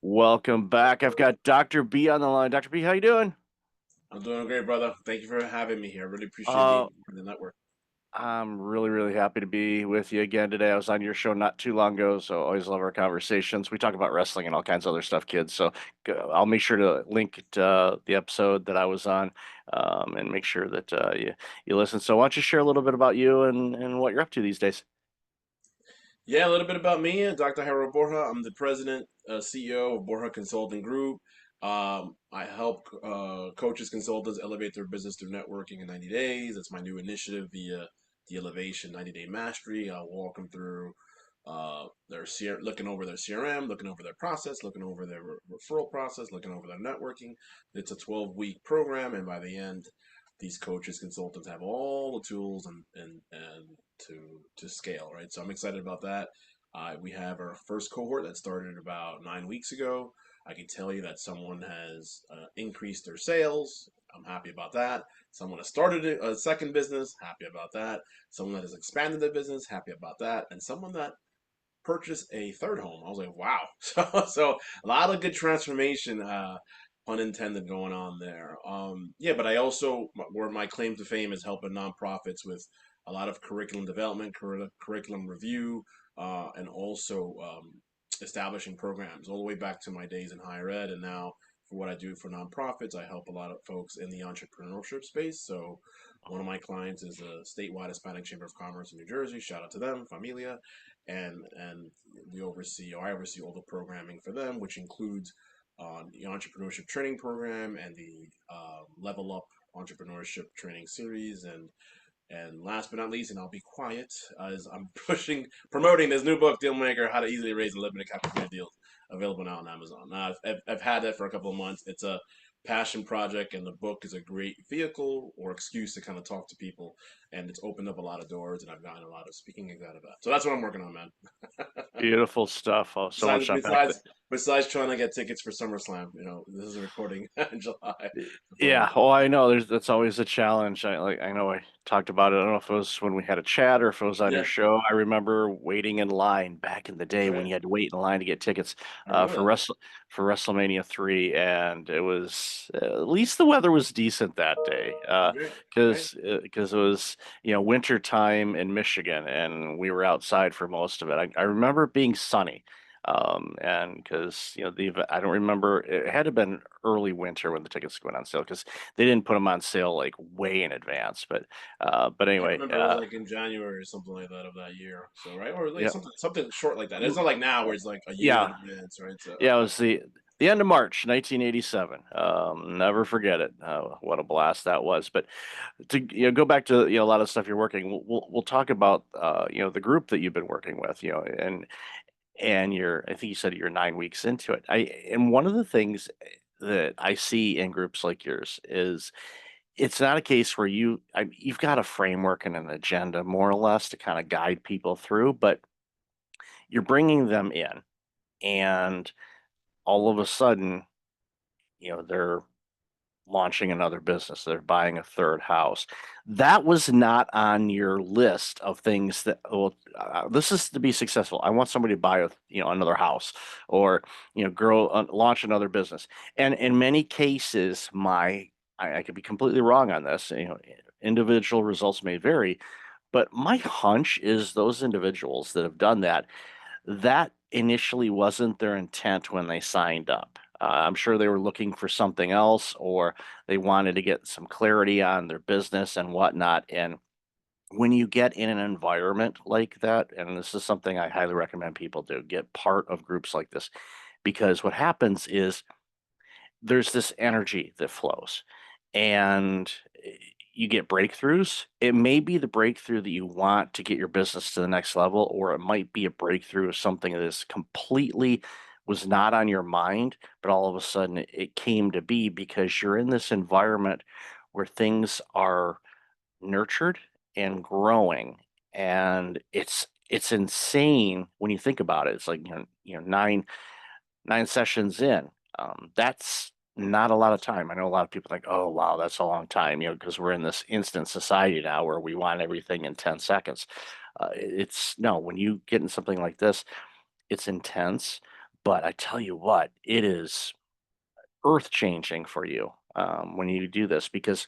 Welcome back. I've got Dr. B on the line. Dr. B, how you doing? I'm doing great, brother. Thank you for having me here. I really appreciate Uh, being in the network. I'm really happy to be with you again today. I was on your show not too long ago, so always love our conversations. We talk about wrestling and all kinds of other stuff, kids. So I'll make sure to link the episode that I was on, and make sure that you listen. So why don't you share a little bit about you and what you're up to these days? Yeah, a little bit about me, Dr. Jairo Borja. I'm the president, CEO of Borja Consulting Group. I help coaches, consultants elevate their business through networking in 90 days. That's my new initiative via the Elevation 90-Day Mastery. I'll walk them through looking over their CRM, looking over their process, looking over their referral process, looking over their networking. It's a 12-week program, and by the end, these coaches, consultants have all the tools and to scale, right? So I'm excited about that. We have our first cohort that started about 9 weeks ago. I can tell you that someone has increased their sales. I'm happy about that. Someone has started a second business. Happy about that. Someone that has expanded their business. Happy about that. And someone that purchased a third home. I was like, wow. So a lot of good transformation, pun intended, going on there. Yeah, but I also, where my claim to fame is helping nonprofits with a lot of curriculum development, curriculum review, and also establishing programs all the way back to my days in higher ed. And now for what I do for nonprofits, I help a lot of folks in the entrepreneurship space. So one of my clients is a statewide Hispanic Chamber of Commerce in New Jersey. Shout out to them, Familia, and we oversee, or I oversee, all the programming for them, which includes the entrepreneurship training program and the Level Up entrepreneurship training series. And last but not least, and I'll be quiet, as I'm promoting this new book, DealMaker: How to Easily Raise and Limited Capital Deals, available now on Amazon. I've had that for a couple of months. It's a passion project, and the book is a great vehicle or excuse to kind of talk to people, and it's opened up a lot of doors, and I've gotten a lot of speaking gigs out of that. So that's what I'm working on, man. Beautiful stuff. Oh, so Besides, much to unpack. besides, besides trying to get tickets for SummerSlam, this is a recording in July before Yeah, everything. well, I know that's always a challenge. I know I talked about it. I don't know if it was when we had a chat or if it was on your Yeah, show. I remember waiting in line back in the that's day when right. you had to wait in line to get tickets I remember for that. WrestleMania 3, and it was at least the weather was decent that day, Right, right. because it was winter time in Michigan, and we were outside for most of it. I remember it being sunny. And because I don't remember, it had to have been early winter when the tickets went on sale because they didn't put them on sale like way in advance. But Yeah, I anyway, remember it was like in January or something like that of that year. So right, or like yeah, something short like that. It's not like now where it's like a year in yeah, advance, right? So yeah. It was the end of March, 1987. Never forget it. What a blast that was. But to go back to a lot of stuff you're working, we'll talk about the group that you've been working with, and I think you said you're 9 weeks into it. And one of the things that I see in groups like yours is it's not a case where you've got a framework and an agenda more or less to kind of guide people through, but you're bringing them in, and all of a sudden, they're launching another business. They're buying a third house. That was not on your list of things that, well, this is to be successful. I want somebody to buy another house, or grow, launch another business. And in many cases, I could be completely wrong on this. Individual results may vary, but my hunch is those individuals that have done that, that initially wasn't their intent when they signed up. I'm sure they were looking for something else, or they wanted to get some clarity on their business and whatnot. And when you get in an environment like that, and this is something I highly recommend people do, get part of groups like this, because what happens is there's this energy that flows, and you get breakthroughs. It may be the breakthrough that you want to get your business to the next level, or it might be a breakthrough of something that is completely was not on your mind, but all of a sudden it came to be because you're in this environment where things are nurtured and growing. And it's insane when you think about it. It's like nine sessions in. That's not a lot of time. I know a lot of people think, oh, wow, that's a long time, because we're in this instant society now where we want everything in 10 seconds. It's no, when you get in something like this, it's intense, But I tell you what, it is earth changing for you when you do this because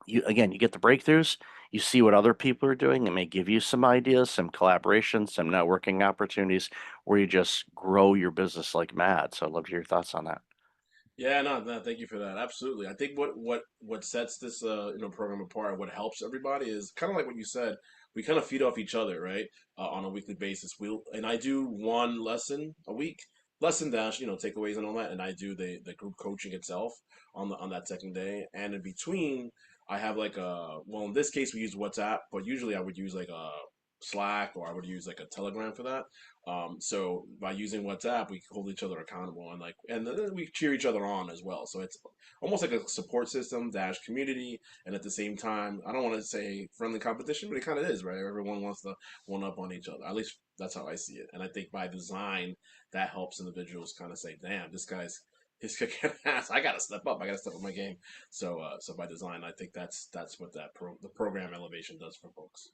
you again you get the breakthroughs. You see what other people are doing. It may give you some ideas, some collaboration, some networking opportunities where you just grow your business like mad. So I'd love to hear your thoughts on that. Yeah, no, no, thank you for that. Absolutely. I think what sets this program apart, what helps everybody is kind of like what you said. We kind of feed off each other, right? On a weekly basis. And I do one lesson a week, lesson dash, takeaways and all that, and I do the group coaching itself on that second day. And in between, I have like well, in this case we use WhatsApp, but usually I would use like a Slack, or I would use like a Telegram for that. So by using WhatsApp, we hold each other accountable, and then we cheer each other on as well. So it's almost like a support system dash community, and at the same time, I don't want to say friendly competition, but it kind of is, right? Everyone wants to one up on each other. At least that's how I see it. And I think by design, that helps individuals kind of say, "Damn, this guy's." He's kicking ass. I gotta step up. I gotta step up my game. So by design, I think that's what the program elevation does for folks.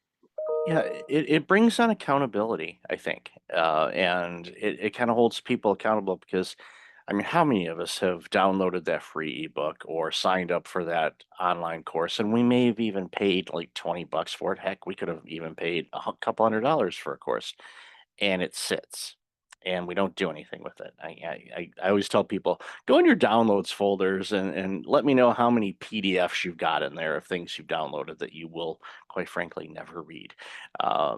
Yeah, it brings on accountability, I think, and it kind of holds people accountable because, I mean, how many of us have downloaded that free ebook or signed up for that online course, and we may have even paid like $20 for it. Heck, we could have even paid couple $100 for a course, and it sits and we don't do anything with it. I always tell people go in your downloads folders and let me know how many PDFs you've got in there of things you've downloaded that you will, quite frankly, never read.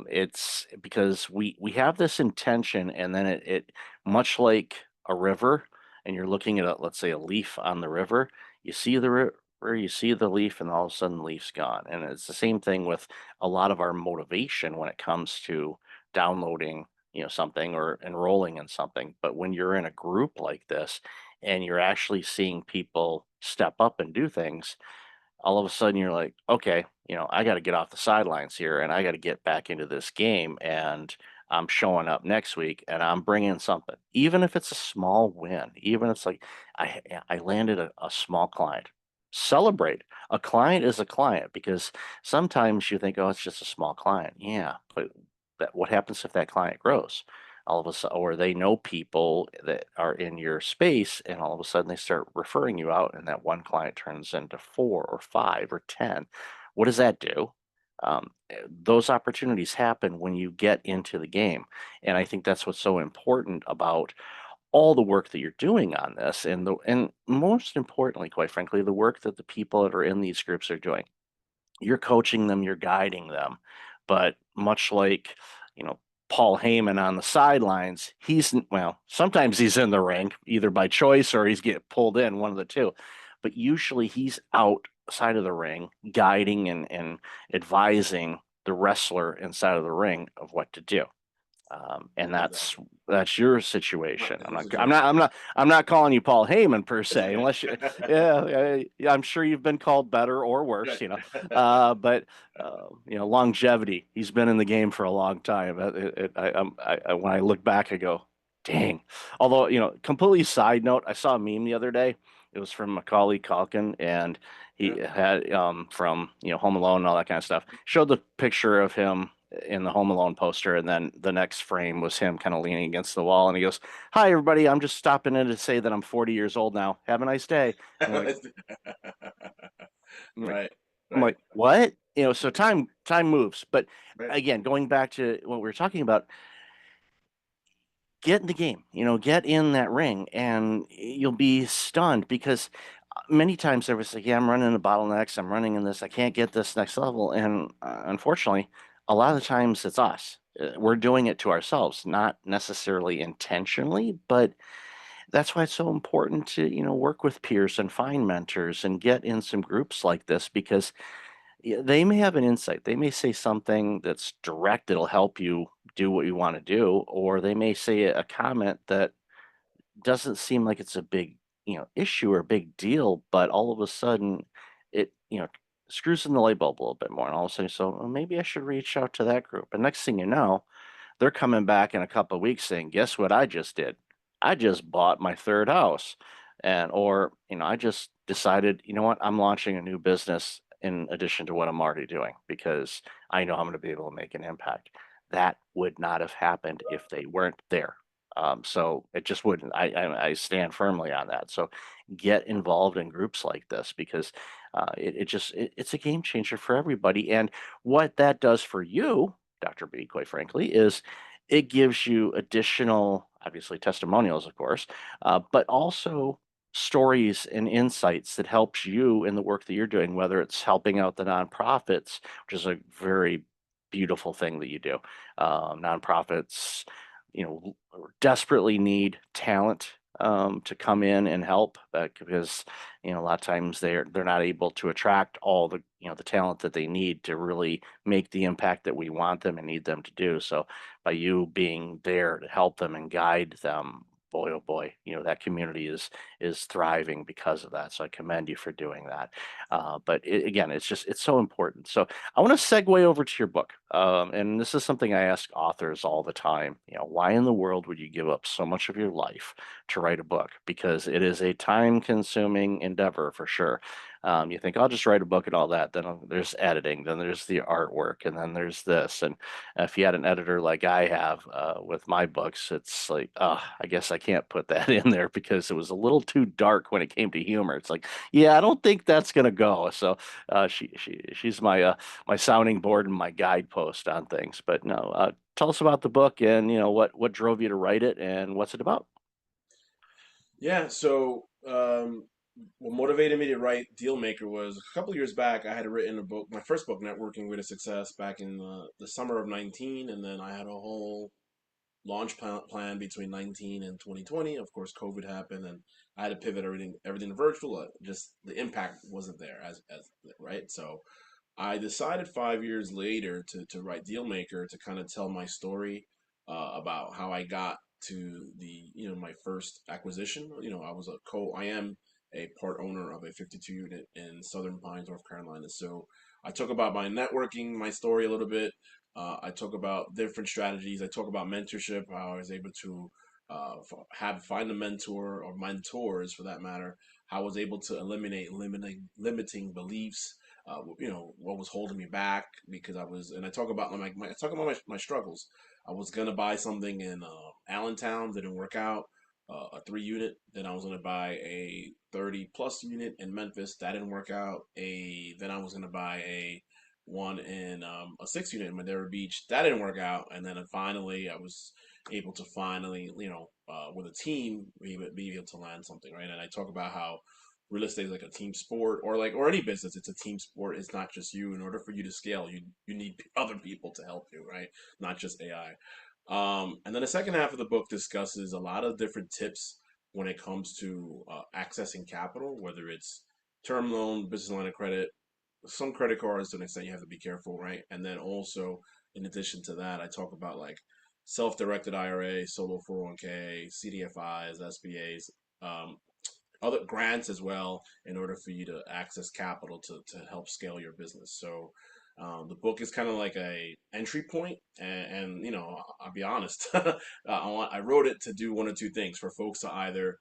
It's because we have this intention, and then it much like a river, and you're looking at let's say a leaf on the river. You see the river, you see the leaf, and all of a sudden the leaf's gone. And it's the same thing with a lot of our motivation when it comes to downloading something or enrolling in something. But when you're in a group like this and you're actually seeing people step up and do things, all of a sudden you're like, okay, I got to get off the sidelines here and I got to get back into this game. And I'm showing up next week and I'm bringing something, even if it's a small win, even if it's like I landed a small client. Celebrate. A client is a client because sometimes you think, oh, it's just a small client. Yeah, but what happens if that client grows? All of a sudden, or they know people that are in your space, and all of a sudden they start referring you out, and that one client turns into four or five or 10. What does that do? Those opportunities happen when you get into the game. And I think that's what's so important about all the work that you're doing on this, and most importantly, quite frankly, the work that the people that are in these groups are doing. You're coaching them, you're guiding them. But much like, you know, Paul Heyman on the sidelines, well, sometimes he's in the ring, either by choice or he's getting pulled in, one of the two. But usually he's outside of the ring, guiding and advising the wrestler inside of the ring of what to do. And that's Exactly. your Right. situation. That's my situation. I'm not calling you Paul Heyman per It's se, okay. unless you, yeah, I'm sure you've been called better or worse, Right. but longevity. He's been in the game for a long time. When I look back, I go, dang. Although, completely side note, I saw a meme the other day. It was from Macaulay Culkin, and he Yeah. had from Home Alone and all that kind of stuff. Showed the picture of him in the Home Alone poster, and then the next frame was him kind of leaning against the wall, and he goes, "Hi, everybody. I'm just stopping in to say that I'm 40 years old now. Have a nice day." I'm like, I'm like, Right. I'm Right. like, what? So time moves. But Right. again, going back to what we were talking about, get in the game, get in that ring, and you'll be stunned because many times there was like, yeah, I'm running the bottlenecks, I'm running in this, I can't get this next level. And unfortunately, a lot of the times it's us. We're doing it to ourselves, not necessarily intentionally, but that's why it's so important to, work with peers and find mentors and get in some groups like this because they may have an insight. They may say something that's direct that'll help you do what you want to do, or they may say a comment that doesn't seem like it's a big, issue or a big deal, but all of a sudden it, screws in the light bulb a little bit more. And all of a sudden, so well, maybe I should reach out to that group. And next thing you know, they're coming back in a couple of weeks saying, guess what I just did? I just bought my third house. And, or, I just decided, you know what, I'm launching a new business in addition to what I'm already doing because I know I'm going to be able to make an impact. That would not have happened if they weren't there. So it just wouldn't. I stand firmly on that. So get involved in groups like this because it's a game changer for everybody. And what that does for you, Dr. B, quite frankly, is it gives you additional, obviously testimonials, of course, but also stories and insights that helps you in the work that you're doing, whether it's helping out the nonprofits, which is a very beautiful thing that you do. Nonprofits, desperately need talent to come in and help because a lot of times they're not able to attract all the the talent that they need to really make the impact that we want them and need them to do. So by you being there to help them and guide them, boy oh boy, that community is thriving because of that. So I commend you for doing that. But again, it's so important. So I want to segue over to your book. And this is something I ask authors all the time. Why in the world would you give up so much of your life to write a book? Because it is a time-consuming endeavor for sure. You think, I'll just write a book and all that. Then there's editing, then there's the artwork, and then there's this. And if you had an editor like I have with my books, it's like, I guess I can't put that in there because it was a little too dark when it came to humor. It's like, yeah, I don't think that's gonna go. So she's my sounding board and my guidepost on things. But no, tell us about the book and what drove you to write it and what's it about. Yeah, so what motivated me to write DealMaker was a couple years back. I had written a book, my first book, Networking with a Success, back in the summer of 19, and then I had a whole launch plan between 19 and 2020. Of course, COVID happened, and I had to pivot everything to virtual. Just the impact wasn't there as right. So I decided 5 years later to write DealMaker to kind of tell my story about how I got to my first acquisition. I am a part owner of a 52 unit in Southern Pines, North Carolina. So I talk about my networking, my story a little bit. I talk about different strategies. I talk about mentorship, how I was able to find a mentor or mentors for that matter. How I was able to eliminate limiting beliefs, what was holding me back because I talk about I talk about my struggles. I was gonna buy something in Allentown, didn't work out, a 3 unit. Then I was gonna buy a 30 plus unit in Memphis, that didn't work out. Then I was gonna buy a one in a 6 unit in Madeira Beach, that didn't work out. And then finally, I was able to finally, with a team, be able to land something, right? And I talk about how real estate is like a team sport, or any business, it's a team sport. It's not just you. In order for you to scale, you need other people to help you, right? Not just AI. And then the second half of the book discusses a lot of different tips when it comes to accessing capital, whether it's term loan, business line of credit, some credit cards to an extent you have to be careful, right? And then also, in addition to that, I talk about like self-directed IRA, solo 401k, CDFIs, SBAs, other grants as well in order for you to access capital to help scale your business. So the book is kind of like a entry point, and I'll be honest, I wrote it to do one or two things for folks to either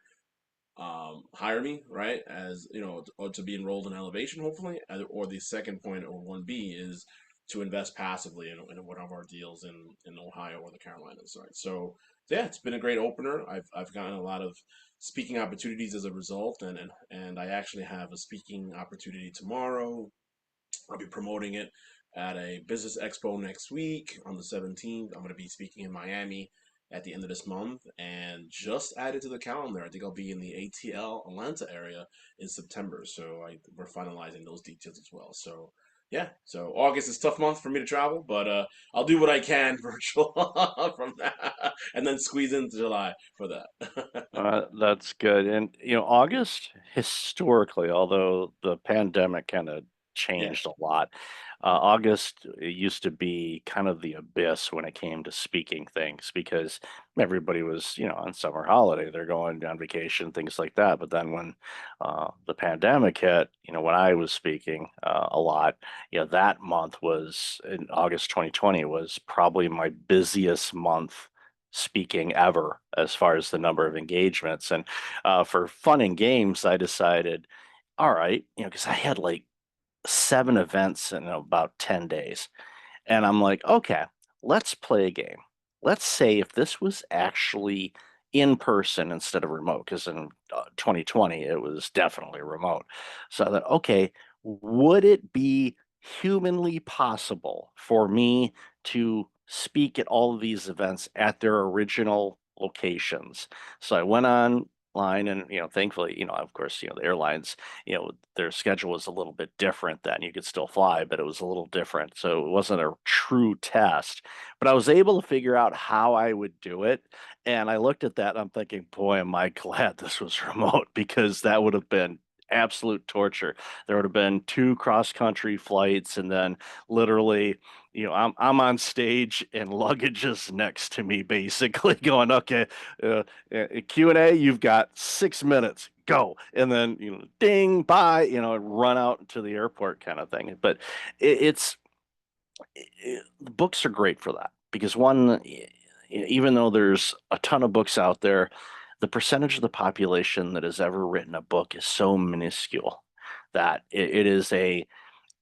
hire me, right, as or to be enrolled in Elevation, hopefully, or the second point, or 1B, is to invest passively in one of our deals in Ohio or the Carolinas, right? So yeah, it's been a great opener. I've gotten a lot of speaking opportunities as a result, and I actually have a speaking opportunity tomorrow. I'll be promoting it at a business expo next week on the 17th. I'm going to be speaking in Miami at the end of this month, and just added to the calendar, I think I'll be in the ATL Atlanta area in September. So we're finalizing those details as well. So yeah, so August is a tough month for me to travel, but I'll do what I can virtual from that, and then squeeze into July for that. That's good. And August historically, although the pandemic kind of Yeah, changed a lot, August used to be kind of the abyss when it came to speaking things because everybody was, on summer holiday, they're going on vacation, things like that. But then when the pandemic hit, when I was speaking a lot, that month was in August 2020 was probably my busiest month speaking ever as far as the number of engagements. And for fun and games, I decided, all right, because I had like 7 events in about 10 days. And I'm like, okay, let's play a game. Let's say if this was actually in person instead of remote, because in 2020 it was definitely remote. So I thought, okay, would it be humanly possible for me to speak at all of these events at their original locations? So I went online, and thankfully, of course, the airlines, their schedule was a little bit different then. You could still fly, but it was a little different. So it wasn't a true test, but I was able to figure out how I would do it. And I looked at that and I'm thinking, boy, am I glad this was remote, because that would have been absolute torture. There would have been two cross-country flights, and then literally, I'm on stage and luggage is next to me, basically going, okay, Q&A, you've got 6 minutes, go. And then, ding, bye, run out to the airport kind of thing. But it's the books are great for that, because one, even though there's a ton of books out there, the percentage of the population that has ever written a book is so minuscule that it is a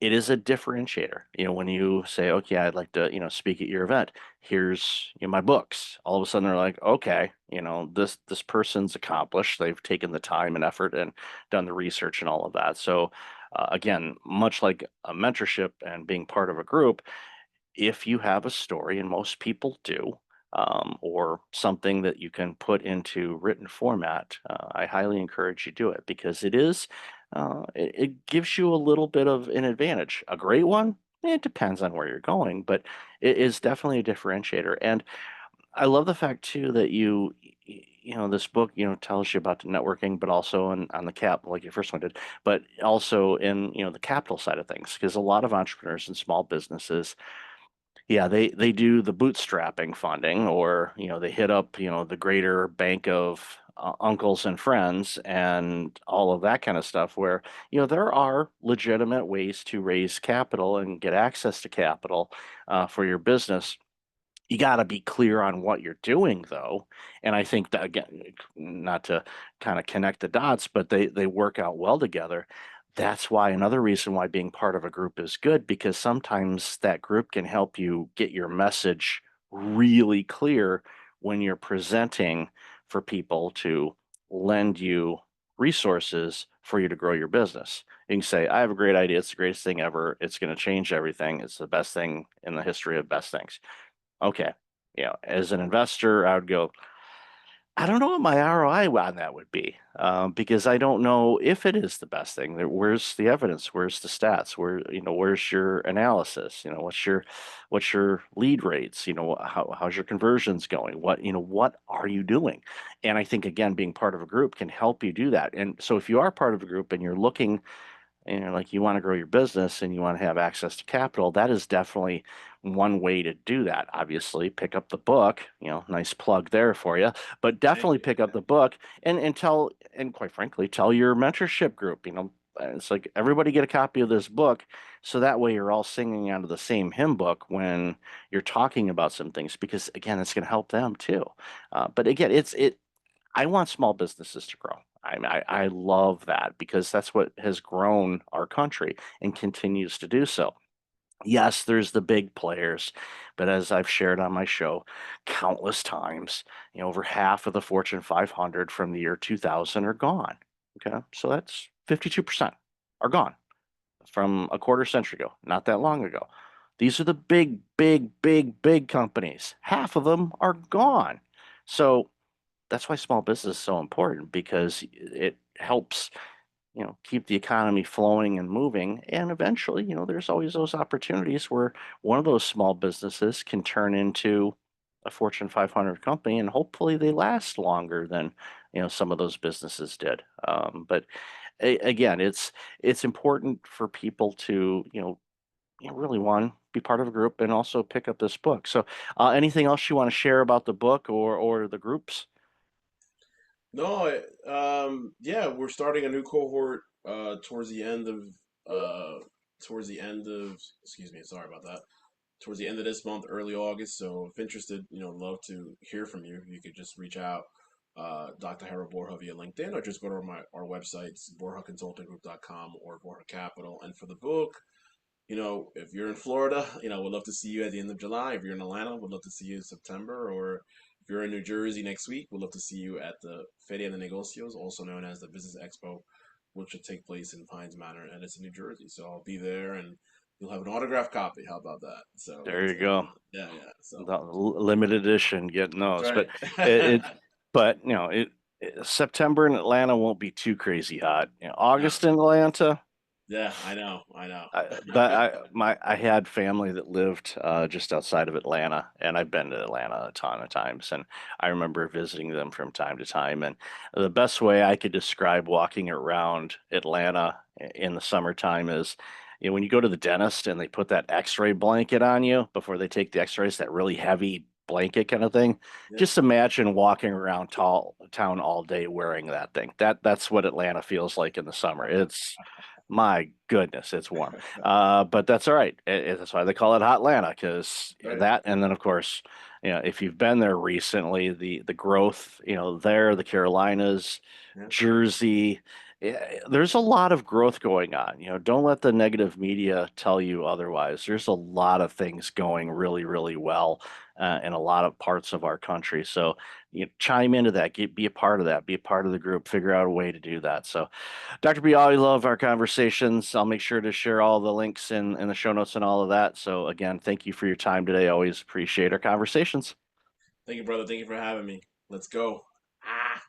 differentiator. When you say, okay, I'd like to, speak at your event, here's, my books. All of a sudden they're like, okay, this person's accomplished. They've taken the time and effort and done the research and all of that. So again, much like a mentorship and being part of a group, if you have a story, and most people do, or something that you can put into written format, I highly encourage you do it, because it gives you a little bit of an advantage. A great one, it depends on where you're going, but it is definitely a differentiator. And I love the fact too that this book, tells you about the networking, but also on the cap, like your first one did, but also in, the capital side of things, because a lot of entrepreneurs and small businesses, yeah, they do the bootstrapping funding, or they hit up the greater bank of uncles and friends and all of that kind of stuff, where there are legitimate ways to raise capital and get access to capital for your business. You got to be clear on what you're doing, though. And I think that, again, not to kind of connect the dots, but they work out well together. That's why another reason why being part of a group is good, because sometimes that group can help you get your message really clear when you're presenting for people to lend you resources for you to grow your business. You can say, I have a great idea. It's the greatest thing ever. It's going to change everything. It's the best thing in the history of best things. Okay. As an investor, I would go, I don't know what my ROI on that would be, because I don't know if it is the best thing. Where's the evidence? Where's the stats? Where's your analysis? What's your lead rates? How's your conversions going? What are you doing? And I think, again, being part of a group can help you do that. And so if you are part of a group and you're looking, like, you want to grow your business and you want to have access to capital, that is definitely one way to do that. Obviously, pick up the book, nice plug there for you, but Thank definitely you. pick up the book and quite frankly, tell your mentorship group, it's like, everybody get a copy of this book, so that way you're all singing out of the same hymn book when you're talking about some things, because again, it's going to help them too. But again, I want small businesses to grow. I love that, because that's what has grown our country and continues to do so. Yes, there's the big players, but as I've shared on my show countless times, over half of the Fortune 500 from the year 2000 are gone. Okay, so that's 52% are gone from a quarter century ago, not that long ago. These are the big, big, big, big companies. Half of them are gone. So that's why small business is so important, because it helps keep the economy flowing and moving. And eventually, there's always those opportunities where one of those small businesses can turn into a Fortune 500 company, and hopefully they last longer than some of those businesses did. But again, it's important for people to really, one, be part of a group, and also pick up this book. So anything else you want to share about the book or the groups? No, yeah, we're starting a new cohort towards the end of, excuse me, sorry about that. Towards the end of this month, early August. So if interested, love to hear from you. You could just reach out, Dr. Jairo Borja via LinkedIn, or just go to our websites, borjaconsultinggroup.com or Borja Capital. And for the book, if you're in Florida, we'd love to see you at the end of July. If you're in Atlanta, we'd love to see you in September. Or If you're in New Jersey next week, we'd love to see you at the Feria de Negocios, also known as the Business Expo, which will take place in Pines Manor, and it's in New Jersey. So I'll be there, and you'll have an autographed copy. How about that? So There it's you go. yeah, yeah. So The limited edition getting that's those, but right. it but September in Atlanta won't be too crazy hot. No, August in Atlanta, yeah, I know. I had family that lived just outside of Atlanta, and I've been to Atlanta a ton of times, and I remember visiting them from time to time. And the best way I could describe walking around Atlanta in the summertime is, when you go to the dentist and they put that X-ray blanket on you before they take the X-rays, that really heavy blanket kind of thing. Yeah. Just imagine walking around tall town all day wearing that thing. That's what Atlanta feels like in the summer. It's My goodness, it's warm. But that's all right. That's why they call it Hot Atlanta, because Right. that, and then of course, if you've been there recently, the growth, there, the Carolinas, Yeah. Jersey, there's a lot of growth going on. Don't let the negative media tell you otherwise. There's a lot of things going really, really well in a lot of parts of our country. So chime into that, be a part of that, be a part of the group, figure out a way to do that. So Dr. B, I love our conversations. I'll make sure to share all the links in the show notes and all of that. So again, thank you for your time today. I always appreciate our conversations. Thank you, brother. Thank you for having me. Let's go. Ah.